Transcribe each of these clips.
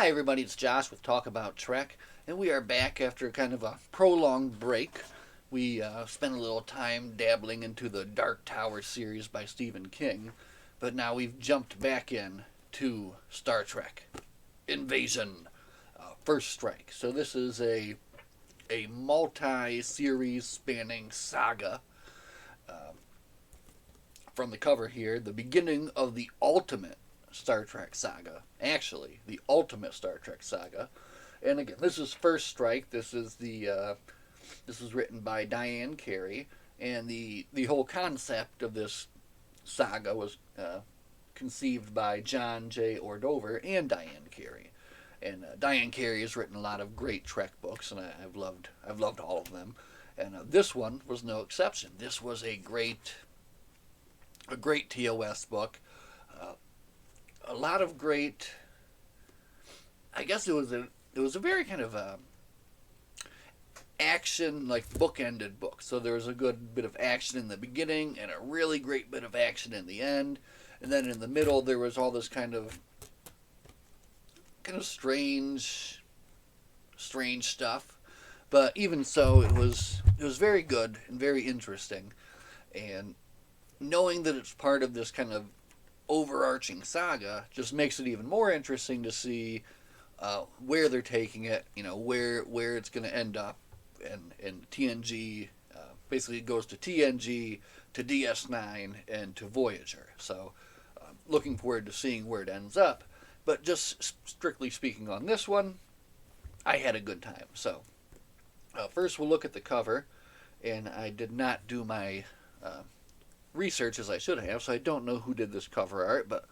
Hi, everybody. It's Josh with Talk About Trek, and we are back after kind of a prolonged break. We spent a little time dabbling into the Dark Tower series by Stephen King, but now we've jumped back in to Star Trek Invasion First Strike. So this is a multi-series spanning saga. Uh, from the cover here, the beginning of the ultimate Star Trek saga. Actually, the ultimate Star Trek saga. And again, this is First Strike. This was written by Diane Carey, and the whole concept of this saga was conceived by John J Ordover and Diane Carey. And Diane Carey has written a lot of great Trek books, and I've loved all of them. And this one was no exception. This was a great TOS book. Uh, a lot of great. I guess it was a very kind of action, like bookended book. So there was a good bit of action in the beginning and a really great bit of action in the end, and then in the middle there was all this kind of strange stuff. But even so, it was very good and very interesting, and knowing that it's part of this kind of overarching saga just makes it even more interesting to see where they're taking it. You know, where it's going to end up, and TNG basically goes to TNG, to DS9, and to Voyager. So, looking forward to seeing where it ends up. But just strictly speaking on this one, I had a good time. So, first we'll look at the cover, and I did not do my research as I should have, so I don't know who did this cover art, but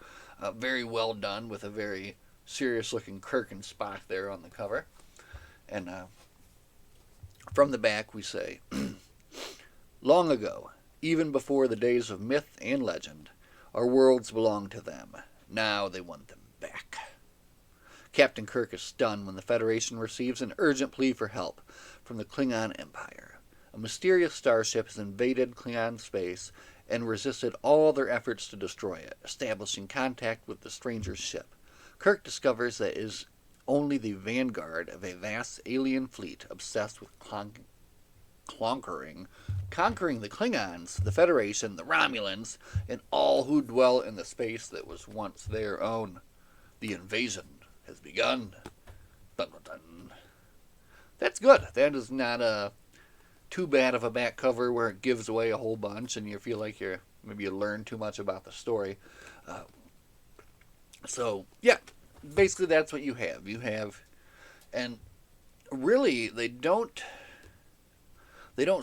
very well done with a very serious looking Kirk and Spock there on the cover. And from the back we say, long ago, even before the days of myth and legend, our worlds belonged to them. Now they want them back. Captain Kirk is stunned when the Federation receives an urgent plea for help from the Klingon Empire. A mysterious starship has invaded Klingon space and resisted all their efforts to destroy it, establishing contact with the stranger's ship. Kirk discovers that it is only the vanguard of a vast alien fleet obsessed with conquering the Klingons, the Federation, the Romulans, and all who dwell in the space that was once their own. The invasion has begun. Dun, dun, dun. That's good. That is not too bad of a back cover where it gives away a whole bunch and you feel like maybe you learn too much about the story. So yeah, basically that's what you have. And really they don't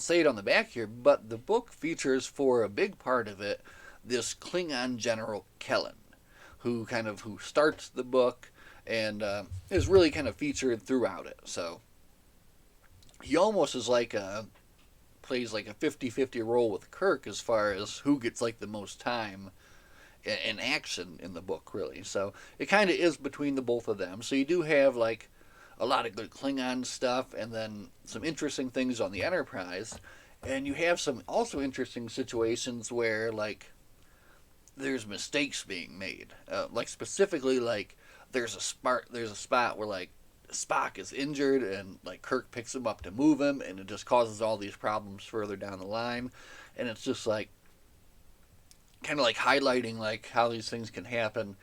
say it on the back here, but the book features for a big part of it this Klingon General Kellen, who starts the book and is really kind of featured throughout it. So he almost is plays like a 50-50 role with Kirk as far as who gets like the most time in action in the book, really. So it kind of is between the both of them. So you do have like a lot of good Klingon stuff, and then some interesting things on the Enterprise, and you have some also interesting situations where like there's mistakes being made. Like specifically, like there's a spot where like Spock is injured and like Kirk picks him up to move him, and it just causes all these problems further down the line. And it's just like kind of like highlighting like how these things can happen,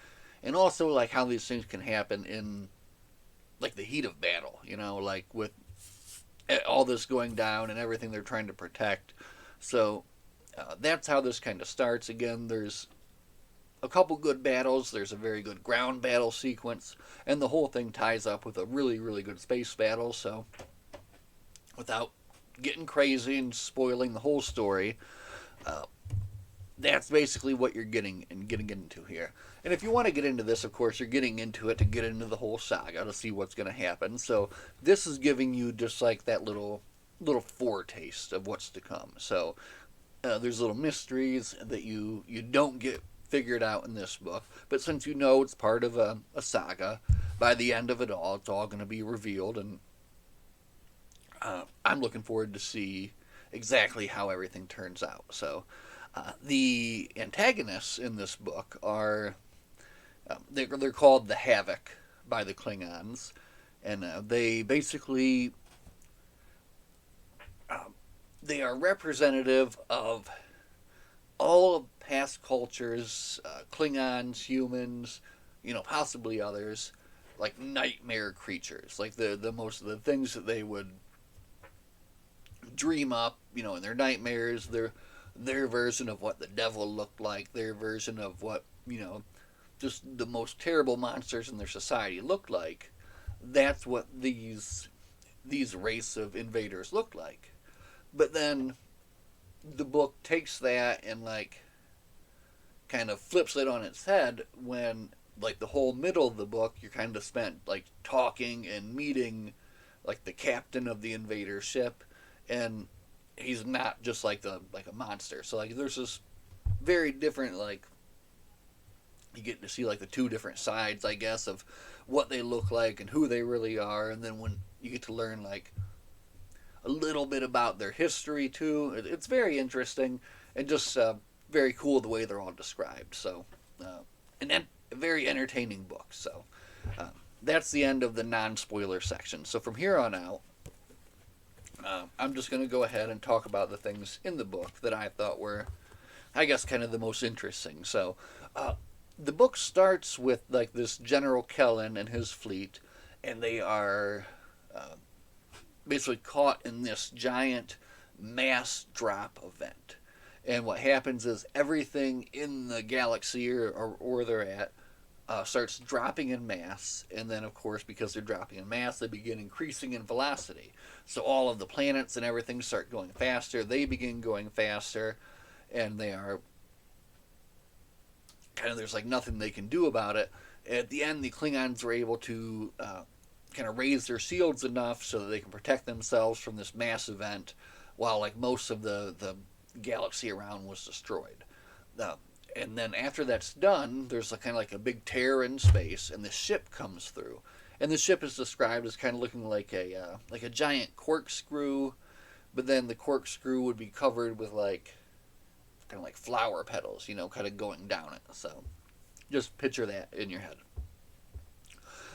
and also like how these things can happen in like the heat of battle, you know, like with all this going down and everything they're trying to protect. So that's how this kind of starts. Again, there's a couple good battles. There's a very good ground battle sequence, and the whole thing ties up with a really, really good space battle. So, without getting crazy and spoiling the whole story, that's basically what you're getting into here. And if you want to get into this, of course, you're getting into it to get into the whole saga to see what's going to happen. So this is giving you just like that little foretaste of what's to come. So there's little mysteries that you don't get figured out in this book, but since you know it's part of a saga, by the end of it all, it's all going to be revealed, and I'm looking forward to see exactly how everything turns out. So the antagonists in this book are they're called the Havoc by the Klingons, and they basically they are representative of all of past cultures, Klingons, humans, possibly others, like nightmare creatures, like the most of the things that they would dream up, in their nightmares, their version of what the devil looked like, their version of what, just the most terrible monsters in their society looked like. That's what these race of invaders looked like. But then the book takes that and like kind of flips it on its head when like the whole middle of the book you're kind of spent like talking and meeting like the captain of the invader ship, and he's not just like a monster. So like there's this very different, like, you get to see like the two different sides, I guess, of what they look like and who they really are, and then when you get to learn like a little bit about their history too. It's very interesting and just very cool the way they're all described. So, a very entertaining book. So, that's the end of the non-spoiler section. So from here on out, I'm just going to go ahead and talk about the things in the book that I thought were, I guess, kind of the most interesting. So, the book starts with like this General Kellen and his fleet, and they are basically caught in this giant mass drop event. And what happens is everything in the galaxy or they're at starts dropping in mass. And then, of course, because they're dropping in mass, they begin increasing in velocity. So all of the planets and everything start going faster. They begin going faster. And they are kind of, there's like nothing they can do about it. At the end, the Klingons are able to kind of raise their shields enough so that they can protect themselves from this mass event, while like most of the galaxy around was destroyed. And then after that's done, there's kind of like a big tear in space, and the ship comes through. And the ship is described as kind of looking like a giant corkscrew, but then the corkscrew would be covered with like kind of like flower petals, kind of going down it. So just picture that in your head.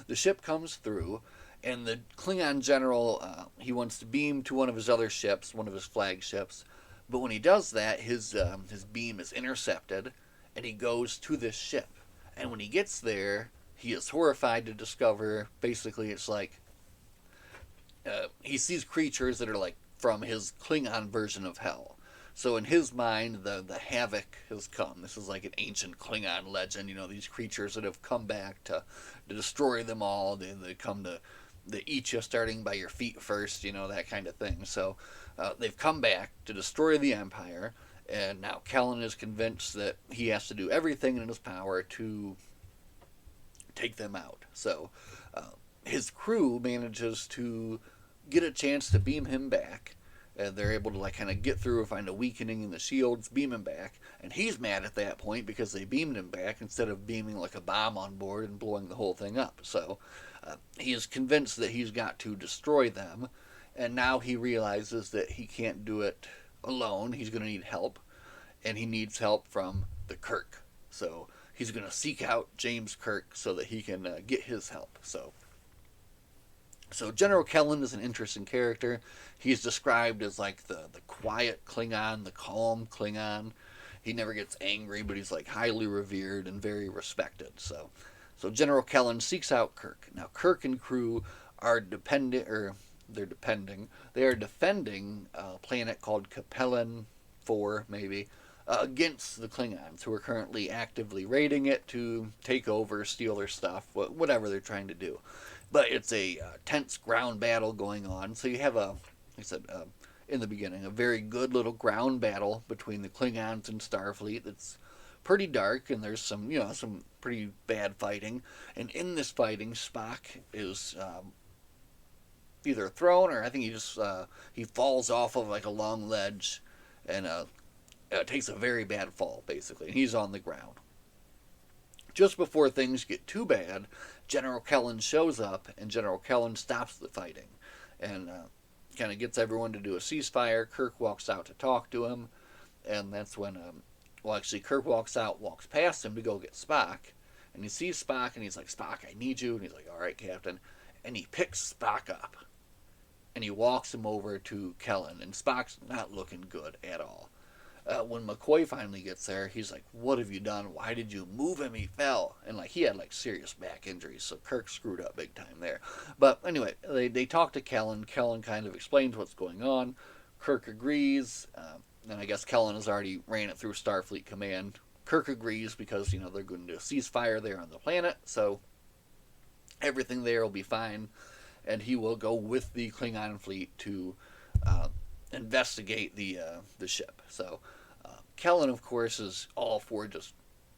The ship comes through, and the Klingon general, he wants to beam to one of his other ships, one of his flagships. But when he does that, his beam is intercepted, and he goes to this ship. And when he gets there, he is horrified to discover, basically, it's like he sees creatures that are like from his Klingon version of hell. So in his mind, the havoc has come. This is like an ancient Klingon legend, these creatures that have come back to destroy them all. They come to they eat you starting by your feet first, that kind of thing. So they've come back to destroy the Empire, and now Kellen is convinced that he has to do everything in his power to take them out. So his crew manages to get a chance to beam him back. They're able to like kind of get through and find a weakening in the shields, beam him back, and he's mad at that point because they beamed him back instead of beaming like a bomb on board and blowing the whole thing up. So he is convinced that he's got to destroy them, and now he realizes that he can't do it alone. He's going to need help, and he needs help from the Kirk. So he's going to seek out James Kirk so that he can get his help. So General Kellen is an interesting character. He's described as like the quiet Klingon, the calm Klingon. He never gets angry, but he's like highly revered and very respected. So General Kellen seeks out Kirk. Now Kirk and crew are defending a planet called Capellan 4, maybe, against the Klingons, who are currently actively raiding it to take over, steal their stuff, whatever they're trying to do. But it's a tense ground battle going on. So you have like I said in the beginning, a very good little ground battle between the Klingons and Starfleet. That's pretty dark, and there's some some pretty bad fighting. And in this fighting, Spock is either thrown, or I think he falls off of like a long ledge, and takes a very bad fall basically, and he's on the ground. Just before things get too bad, General Kellen shows up, and General Kellen stops the fighting and kind of gets everyone to do a ceasefire. Kirk walks out to talk to him, and that's when, Kirk walks past him to go get Spock, And he sees Spock, and he's like, Spock, I need you. And he's like, all right, Captain. And he picks Spock up, and he walks him over to Kellen, and Spock's not looking good at all. When McCoy finally gets there, he's like, what have you done? Why did you move him? He fell. And like he had like serious back injuries, so Kirk screwed up big time there. But anyway, they talk to Kellen. Kellen kind of explains what's going on. Kirk agrees. And I guess Kellen has already ran it through Starfleet Command. Kirk agrees because, they're going to do a ceasefire there on the planet, so everything there will be fine. And he will go with the Klingon fleet to investigate the ship. So Kellen, of course, is all for just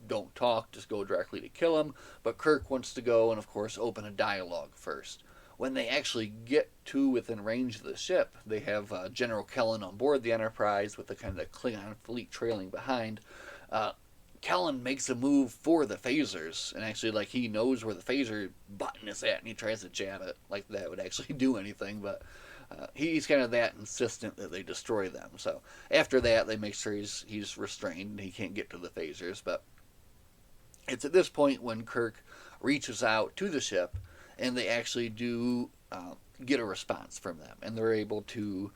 don't talk, just go directly to kill him. But Kirk wants to go and, of course, open a dialogue first. When they actually get to within range of the ship, they have General Kellen on board the Enterprise with the kind of Klingon fleet trailing behind. Kellen makes a move for the phasers, and actually, like, he knows where the phaser button is at, and he tries to jab it, like that would actually do anything, but he's kind of that insistent that they destroy them. So after that, they make sure he's restrained and he can't get to the phasers. But it's at this point when Kirk reaches out to the ship, and they actually do get a response from them, and they're able to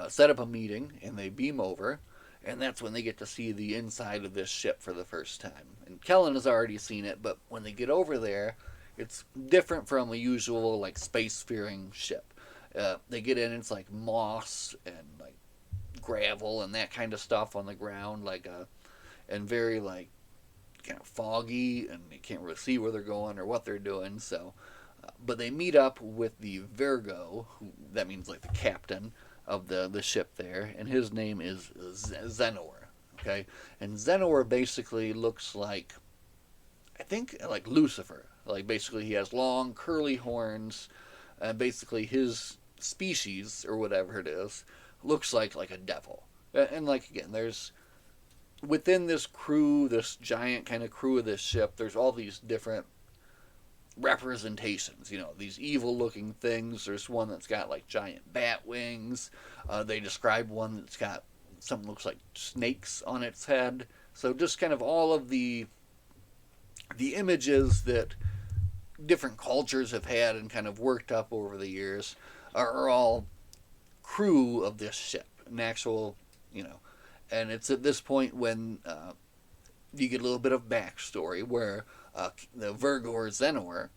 set up a meeting, and they beam over, and that's when they get to see the inside of this ship for the first time. And Kellen has already seen it, but when they get over there, it's different from a usual like space-faring ship. They get in, it's like moss and like gravel and that kind of stuff on the ground, and very like kind of foggy, and you can't really see where they're going or what they're doing. So, but they meet up with the Virgo, who that means like the captain of the ship there, and his name is Zenor. Okay, and Zenor basically looks like, I think, like Lucifer. Like basically he has long curly horns, and basically his species or whatever it is looks like a devil. And like again, there's within this crew, this giant kind of crew of this ship, there's all these different representations, these evil looking things. There's one that's got like giant bat wings. They describe one that's got something that looks like snakes on its head. So just kind of all of the images that different cultures have had and kind of worked up over the years are all crew of this ship. An actual, and it's at this point when you get a little bit of backstory where the Virgo or Zenor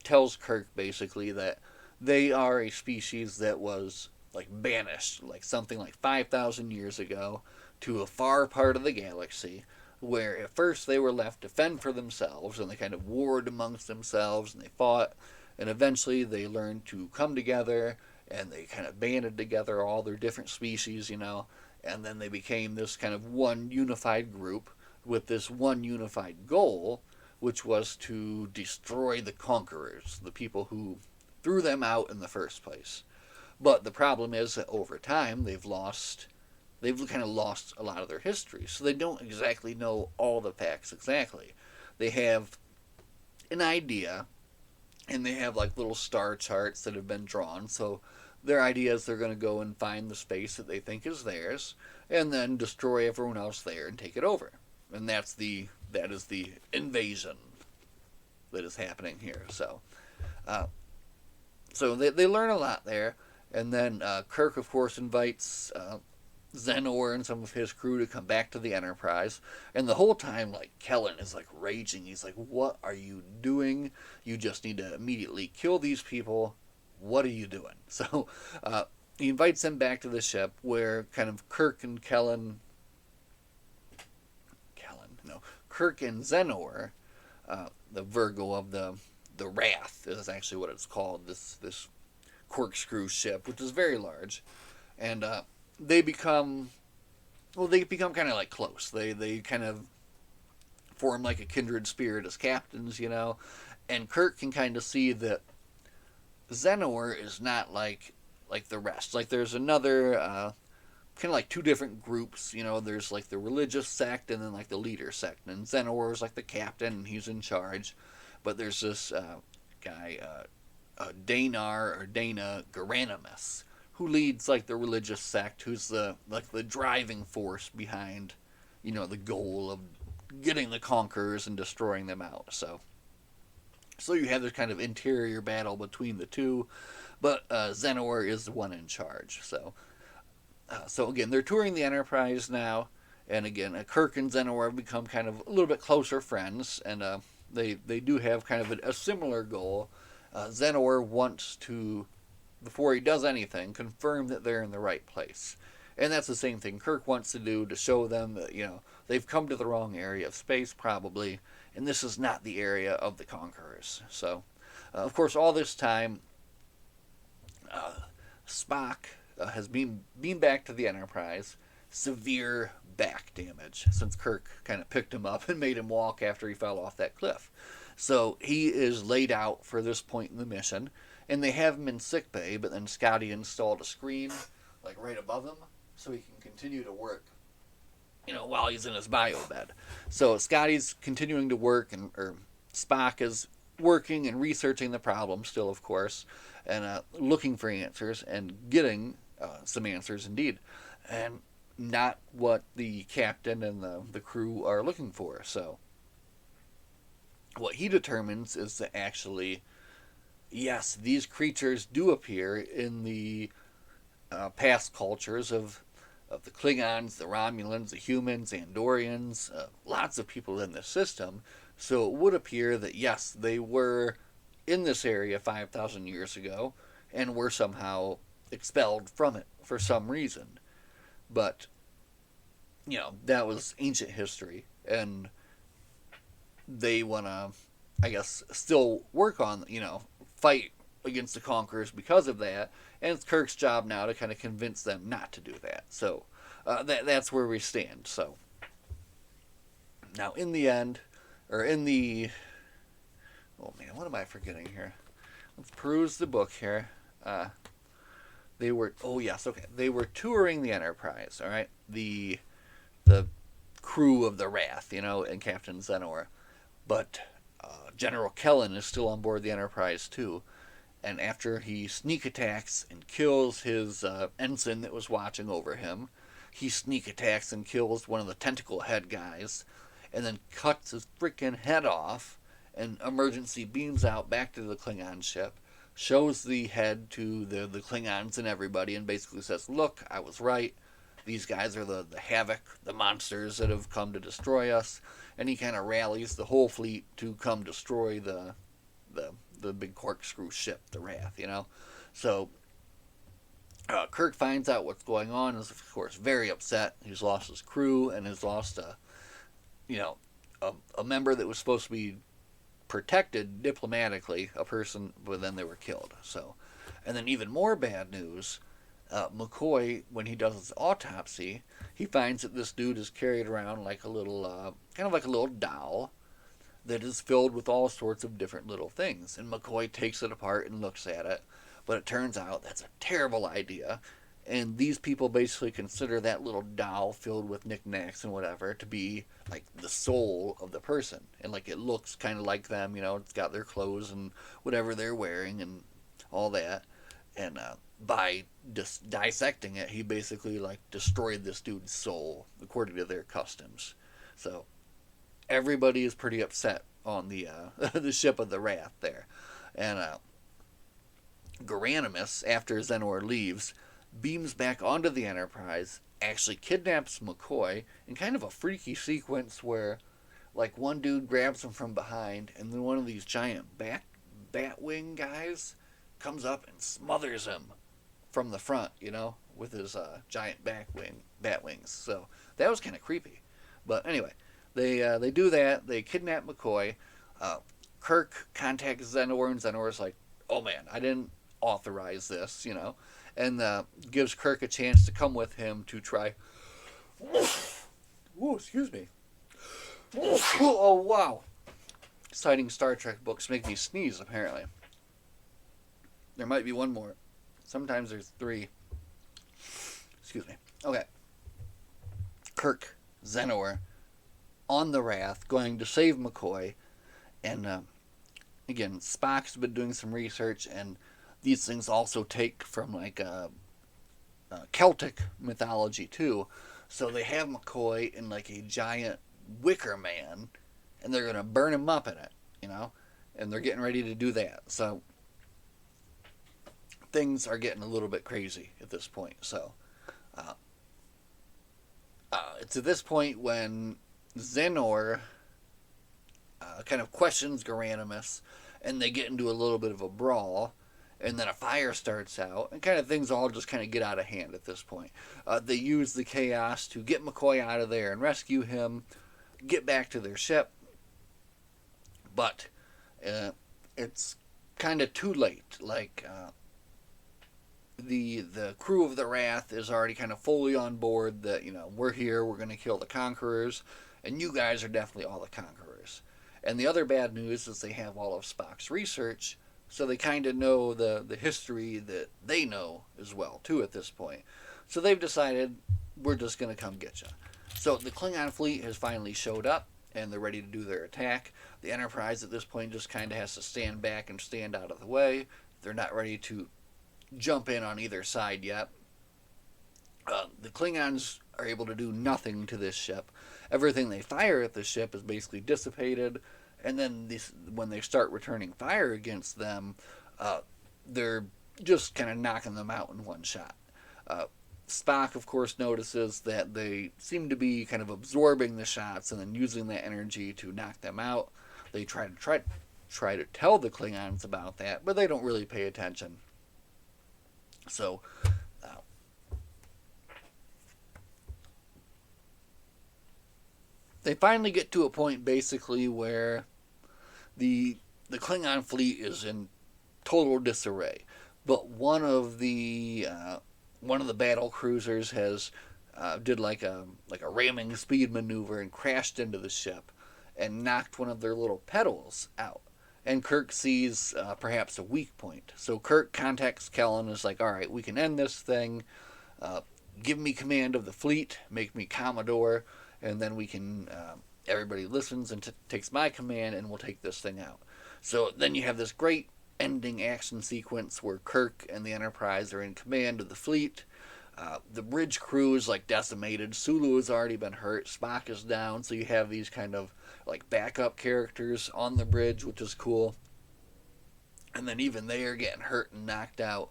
tells Kirk basically that they are a species that was like banished, like something like 5,000 years ago, to a far part of the galaxy, where at first they were left to fend for themselves, and they kind of warred amongst themselves, and they fought, and eventually they learned to come together, and they kind of banded together all their different species, and then they became this kind of one unified group with this one unified goal, which was to destroy the conquerors, the people who threw them out in the first place. But the problem is that over time they've kind of lost a lot of their history, so they don't exactly know all the facts exactly. They have an idea, and they have like little star charts that have been drawn, so their idea is they're going to go and find the space that they think is theirs, and then destroy everyone else there and take it over. And that is the invasion that is happening here. So they learn a lot there, and then Kirk, of course, invites Zenor and some of his crew to come back to the Enterprise, and the whole time, like, Kellen is like raging. He's like, "What are you doing? You just need to immediately kill these people. What are you doing?" So he invites them back to the ship, where kind of Kirk and Zenor, the Virgo of the Wrath is actually what it's called. This corkscrew ship, which is very large, and they become kind of like close. They kind of form like a kindred spirit as captains, and Kirk can kind of see that Zenor is not like the rest. Like there's another kind of like two different groups. There's like the religious sect and then like the leader sect, and Zenor is like the captain and he's in charge. But there's this guy, Dana Garanimus, who leads like the religious sect, who's the driving force behind, the goal of getting the Conquerors and destroying them out. So you have this kind of interior battle between the two, but Xenor is the one in charge. So again, they're touring the Enterprise now, and again, Kirk and Xenor have become kind of a little bit closer friends, and they do have kind of a similar goal. Xenor wants to, before he does anything, confirm that they're in the right place. And that's the same thing Kirk wants to do, to show them that, they've come to the wrong area of space, probably, and this is not the area of the Conquerors. So, of course, all this time, Spock has been back to the Enterprise, severe back damage, since Kirk kind of picked him up and made him walk after he fell off that cliff. So he is laid out for this point in the mission, and they have him in sickbay, but then Scotty installed a screen, like right above him, so he can continue to work, while he's in his bio bed. So Scotty's continuing to work, or Spock is working and researching the problem still, of course, and looking for answers and getting some answers indeed, and not what the captain and the crew are looking for. So what he determines is that actually, yes, these creatures do appear in the past cultures of the Klingons, the Romulans, the humans, Andorians, lots of people in this system. So it would appear that, yes, they were in this area 5,000 years ago and were somehow expelled from it for some reason. But, that was ancient history, and they want to, I guess, still work on, fight against the Conquerors because of that, and it's Kirk's job now to kind of convince them not to do that. So that's where we stand. So now in the end, or in the, oh man, what am I forgetting here? Let's peruse the book here. They were, oh yes, okay, they were touring the Enterprise, all right, the crew of the Wrath, and Captain Xenor, but General Kellen is still on board the Enterprise too. And after he sneak attacks and kills his ensign that was watching over him, he sneak attacks and kills one of the tentacle head guys, and then cuts his freaking head off, and emergency beams out back to the Klingon ship, shows the head to the Klingons and everybody, and basically says, look, I was right. These guys are the havoc, the monsters that have come to destroy us. And he kind of rallies the whole fleet to come destroy the big corkscrew ship, the Wrath, So Kirk finds out what's going on, is of course very upset. He's lost his crew and has lost a member that was supposed to be protected diplomatically, a person, but then they were killed. So, and then even more bad news, McCoy, when he does his autopsy, he finds that this dude is carried around like a little, kind of like a little doll that is filled with all sorts of different little things. And McCoy takes it apart and looks at it, but it turns out that's a terrible idea. And these people basically consider that little doll filled with knickknacks and whatever to be like the soul of the person. And like it looks kind of like them, it's got their clothes and whatever they're wearing and all that. And by dissecting it, he basically like destroyed this dude's soul according to their customs. So everybody is pretty upset on the the ship of the Wrath there. And Garanimus, after Xenor leaves, beams back onto the Enterprise, actually kidnaps McCoy in kind of a freaky sequence where like one dude grabs him from behind, and then one of these giant batwing guys comes up and smothers him from the front, with his giant bat wings. So that was kind of creepy. But anyway, they do that. They kidnap McCoy. Kirk contacts Xenor, and Xenor's like, oh man, I didn't authorize this, and gives Kirk a chance to come with him to try. Ooh, excuse me. Oh wow! Citing Star Trek books make me sneeze. Apparently, there might be one more. Sometimes there's three. Excuse me. Okay. Kirk, Xenor, on the Wrath, going to save McCoy, and again, Spock's been doing some research, and these things also take from like Celtic mythology too. So they have McCoy in like a giant Wicker Man, and they're going to burn him up in it, you know? And they're getting ready to do that. So things are getting a little bit crazy at this point. So uh, it's at this point when Xenor kind of questions Garanimus, and they get into a little bit of a brawl, and then a fire starts out, and kind of things all just kind of get out of hand at this point. They use the chaos to get McCoy out of there and rescue him, get back to their ship, but it's kind of too late. Like the crew of the Wrath is already kind of fully on board that, you know, we're here, we're going to kill the Conquerors, and you guys are definitely all the Conquerors. And the other bad news is they have all of Spock's research, so they kind of know the history that they know as well, too, at this point. So they've decided, we're just going to come get you. So the Klingon fleet has finally showed up, and they're ready to do their attack. The Enterprise at this point just kind of has to stand back and stand out of the way. They're not ready to jump in on either side yet. The Klingons are able to do nothing to this ship. Everything they fire at the ship is basically dissipated, and then when they start returning fire against them, they're just kind of knocking them out in one shot. Spock, of course, notices that they seem to be kind of absorbing the shots and then using that energy to knock them out. They try to tell the Klingons about that, but they don't really pay attention. So they finally get to a point basically where the Klingon fleet is in total disarray, but one of the battle cruisers has did like a ramming speed maneuver and crashed into the ship and knocked one of their little pedals out. And Kirk sees perhaps a weak point. So Kirk contacts Kellen and is like, all right, we can end this thing. Give me command of the fleet. Make me Commodore. And then we can, everybody listens and takes my command, and we'll take this thing out. So then you have this great ending action sequence where Kirk and the Enterprise are in command of the fleet. The bridge crew is like decimated. Sulu has already been hurt. Spock is down. So you have these kind of like backup characters on the bridge, which is cool. And then even they are getting hurt and knocked out.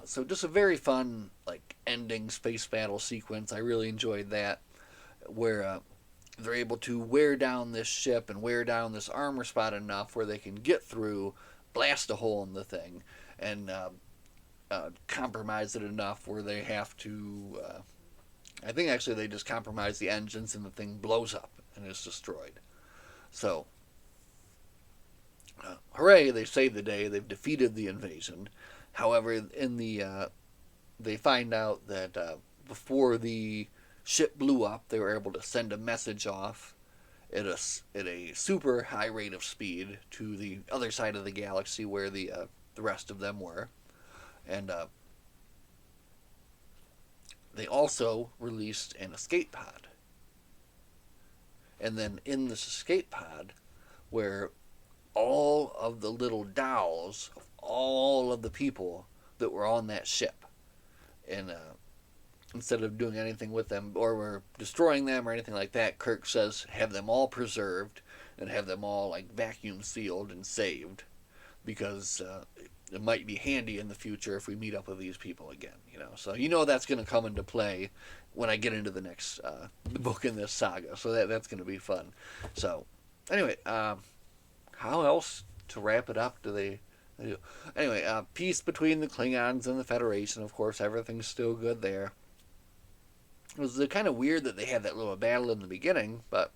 So just a very fun like ending space battle sequence. I really enjoyed that, where they're able to wear down this ship and wear down this armor spot enough where they can get through, blast a hole in the thing, and compromise it enough where they have to. I think actually they just compromise the engines and the thing blows up and is destroyed. So, hooray! They saved the day. They've defeated the invasion. However, in the they find out that before the ship blew up, they were able to send a message off at a super high rate of speed to the other side of the galaxy where the rest of them were, and they also released an escape pod. And then in this escape pod, where all of the little dolls of all of the people that were on that ship, and instead of doing anything with them or destroying them or anything like that, Kirk says have them all preserved and have them all like vacuum sealed and saved, because it might be handy in the future if we meet up with these people again, you know. So you know that's going to come into play when I get into the next book in this saga. So that's going to be fun. So anyway, how else to wrap it up do they do? Anyway, peace between the Klingons and the Federation. Of course, everything's still good there. It was kind of weird that they had that little battle in the beginning, but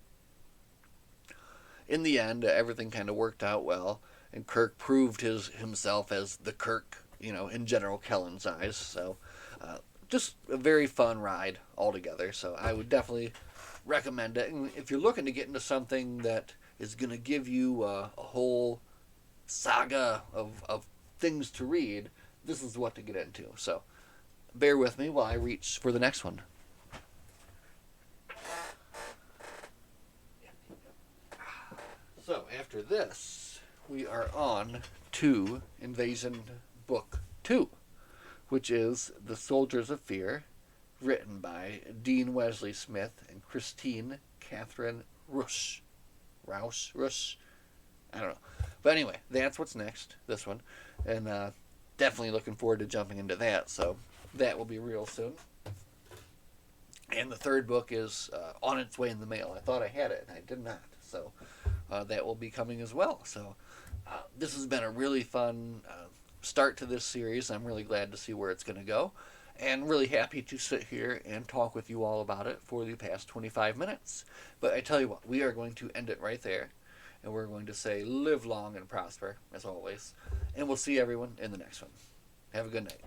in the end, everything kind of worked out well, and Kirk proved himself as the Kirk, you know, in General Kellen's eyes. So, just a very fun ride altogether. So I would definitely recommend it. And if you're looking to get into something that is going to give you a whole saga of things to read, this is what to get into. So bear with me while I reach for the next one. So after this, we are on to Invasion Book 2, which is The Soldiers of Fear, written by Dean Wesley Smith and Christine Catherine Rush. Rouse? Rush? I don't know. But anyway, that's what's next, this one. And definitely looking forward to jumping into that. So that will be real soon. And the third book is on its way in the mail. I thought I had it, and I did not. So that will be coming as well. So this has been a really fun start to this series. I'm really glad to see where it's going to go. And really happy to sit here and talk with you all about it for the past 25 minutes. But I tell you what, we are going to end it right there. And we're going to say live long and prosper, as always. And we'll see everyone in the next one. Have a good night.